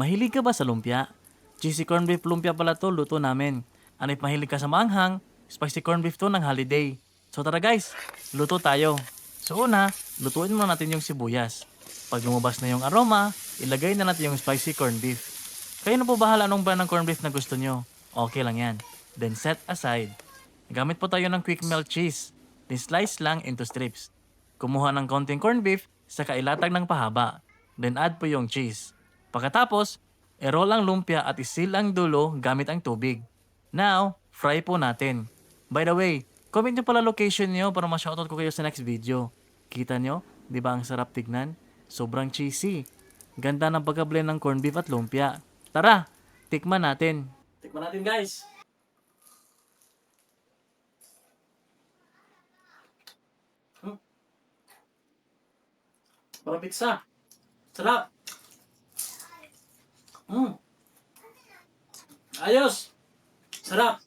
Mahilig ka ba sa lumpia? Cheesy corned beef lumpia pala to, luto namin. Ano if mahilig ka sa maanghang, spicy corned beef to ng holiday. So tara guys, luto tayo. So una, lutuin muna natin yung sibuyas. Pag lumabas na yung aroma, ilagay na natin yung spicy corned beef. Kayo na po bahala anong brand ng corned beef na gusto nyo. Okay lang yan. Then set aside. Gamit po tayo ng quick melt cheese. Then slice lang into strips. Kumuha ng konting corned beef sa kailatag ng pahaba. Then add po yung cheese. Pagkatapos, i-roll ang lumpia at isil ang dulo gamit ang tubig. Now, fry po natin. By the way, comment nyo pala location nyo para ma-shoutout ko kayo sa next video. Kita nyo? Di ba ang sarap tignan? Sobrang cheesy. Ganda ng pagka-blend ng corned beef at lumpia. Tara, tikman natin. Tikman natin guys. Parang pizza. Sarap. Ayos. Sarap.